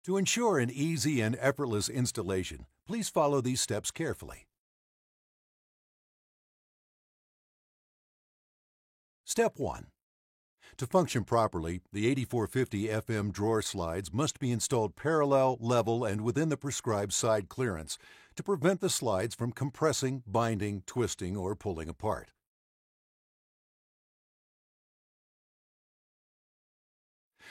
To ensure an easy and effortless installation, please follow these steps carefully. Step 1. To function properly, the 8450 FM drawer slides must be installed parallel, level, and within the prescribed side clearance to prevent the slides from compressing, binding, twisting, or pulling apart.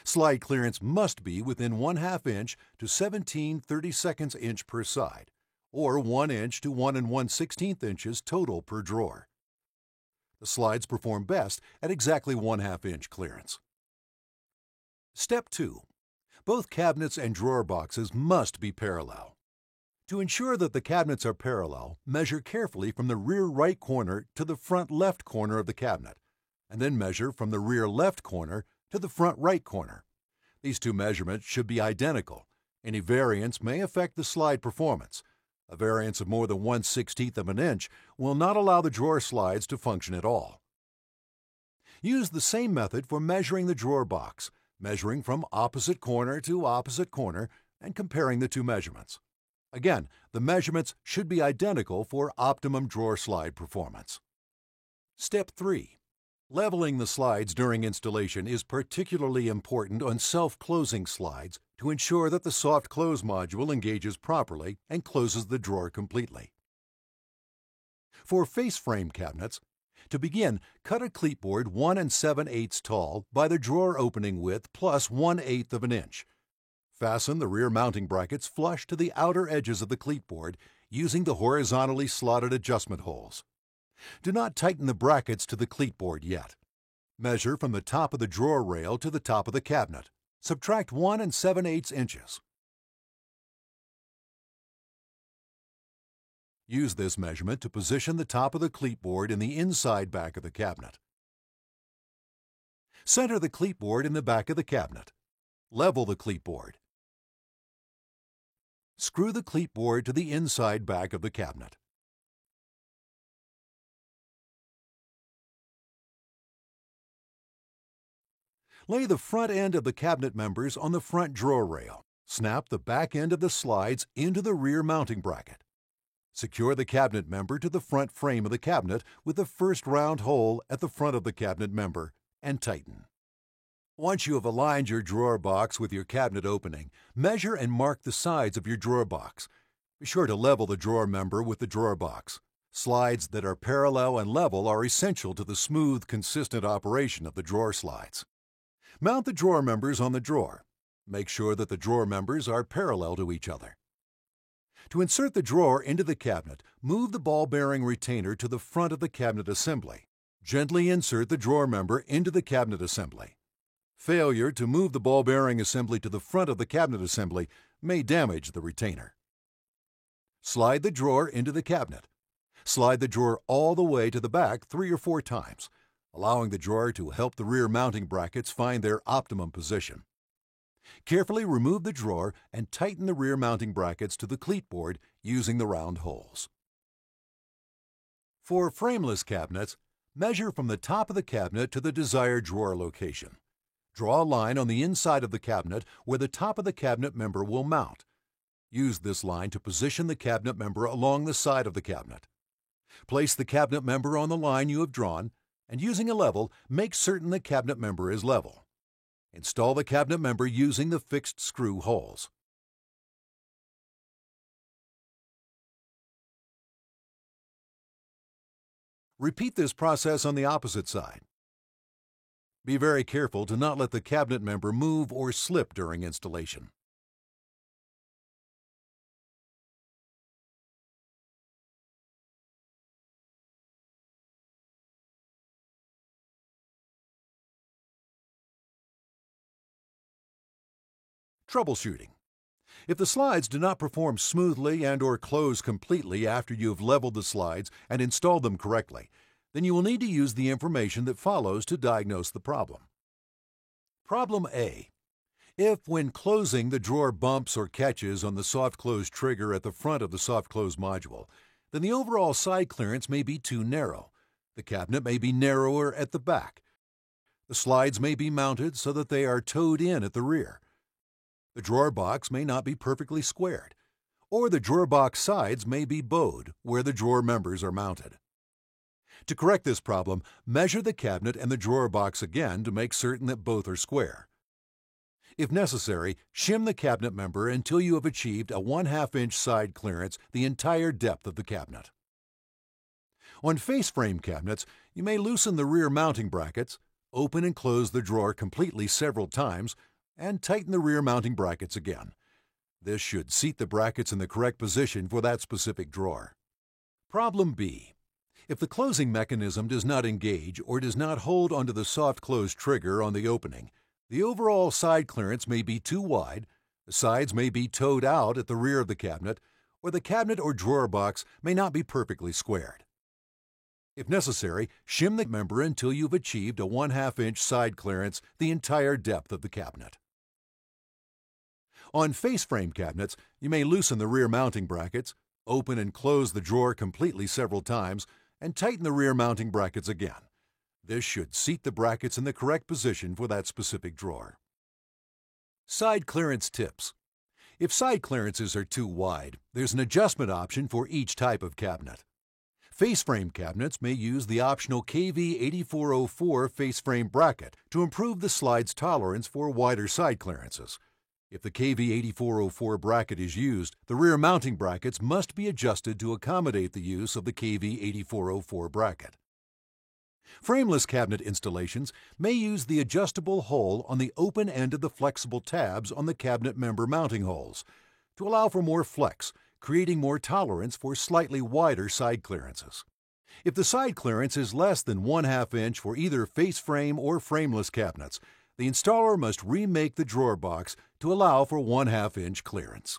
Slide clearance must be within 1/2 inch to 17/32 inch per side, or 1 inch to 1 1/16 inches total per drawer. The slides perform best at exactly 1/2 inch clearance. Step 2. Both cabinets and drawer boxes must be parallel. To ensure that the cabinets are parallel, measure carefully from the rear right corner to the front left corner of the cabinet, and then measure from the rear left corner to the front right corner. These two measurements should be identical. Any variance may affect the slide performance. A variance of more than 1/16 of an inch will not allow the drawer slides to function at all. Use the same method for measuring the drawer box, measuring from opposite corner to opposite corner and comparing the two measurements. Again, the measurements should be identical for optimum drawer slide performance. Step 3. Leveling the slides during installation is particularly important on self-closing slides to ensure that the soft close module engages properly and closes the drawer completely. For face frame cabinets, to begin, cut a cleat board 1 7/8 tall by the drawer opening width plus 1/8 of an inch. Fasten the rear mounting brackets flush to the outer edges of the cleat board using the horizontally slotted adjustment holes. Do not tighten the brackets to the cleat board yet. Measure from the top of the drawer rail to the top of the cabinet. Subtract 1 7/8 inches. Use this measurement to position the top of the cleat board in the inside back of the cabinet. Center the cleat board in the back of the cabinet. Level the cleat board. Screw the cleat board to the inside back of the cabinet. Lay the front end of the cabinet members on the front drawer rail. Snap the back end of the slides into the rear mounting bracket. Secure the cabinet member to the front frame of the cabinet with the first round hole at the front of the cabinet member and tighten. Once you have aligned your drawer box with your cabinet opening, measure and mark the sides of your drawer box. Be sure to level the drawer member with the drawer box. Slides that are parallel and level are essential to the smooth, consistent operation of the drawer slides. Mount the drawer members on the drawer. Make sure that the drawer members are parallel to each other. To insert the drawer into the cabinet, move the ball bearing retainer to the front of the cabinet assembly. Gently insert the drawer member into the cabinet assembly. Failure to move the ball bearing assembly to the front of the cabinet assembly may damage the retainer. Slide the drawer into the cabinet. Slide the drawer all the way to the back 3 or 4 times, allowing the drawer to help the rear mounting brackets find their optimum position. Carefully remove the drawer and tighten the rear mounting brackets to the cleat board using the round holes. For frameless cabinets, measure from the top of the cabinet to the desired drawer location. Draw a line on the inside of the cabinet where the top of the cabinet member will mount. Use this line to position the cabinet member along the side of the cabinet. Place the cabinet member on the line you have drawn, and using a level, make certain the cabinet member is level. Install the cabinet member using the fixed screw holes. Repeat this process on the opposite side. Be very careful to not let the cabinet member move or slip during installation. Troubleshooting. If the slides do not perform smoothly and/or close completely after you have leveled the slides and installed them correctly, then you will need to use the information that follows to diagnose the problem. Problem A. If, when closing, the drawer bumps or catches on the soft close trigger at the front of the soft close module, then the overall side clearance may be too narrow. The cabinet may be narrower at the back. The slides may be mounted so that they are towed in at the rear. The drawer box may not be perfectly squared, or the drawer box sides may be bowed where the drawer members are mounted. To correct this problem, measure the cabinet and the drawer box again to make certain that both are square. If necessary, shim the cabinet member until you have achieved a 1/2 inch side clearance the entire depth of the cabinet. On face frame cabinets, you may loosen the rear mounting brackets, open and close the drawer completely several times, and tighten the rear mounting brackets again. This should seat the brackets in the correct position for that specific drawer. Problem B. If the closing mechanism does not engage or does not hold onto the soft close trigger on the opening, the overall side clearance may be too wide, the sides may be toed out at the rear of the cabinet, or the cabinet or drawer box may not be perfectly squared. If necessary, shim the member until you've achieved a 1/2 inch side clearance the entire depth of the cabinet. On face frame cabinets, you may loosen the rear mounting brackets, open and close the drawer completely several times, and tighten the rear mounting brackets again. This should seat the brackets in the correct position for that specific drawer. Side clearance tips. If side clearances are too wide, there's an adjustment option for each type of cabinet. Face frame cabinets may use the optional KV8404 face frame bracket to improve the slide's tolerance for wider side clearances. If the KV8404 bracket is used, the rear mounting brackets must be adjusted to accommodate the use of the KV8404 bracket. Frameless cabinet installations may use the adjustable hole on the open end of the flexible tabs on the cabinet member mounting holes to allow for more flex, creating more tolerance for slightly wider side clearances. If the side clearance is less than 1/2 inch for either face frame or frameless cabinets, the installer must remake the drawer box to allow for 1/2 inch clearance.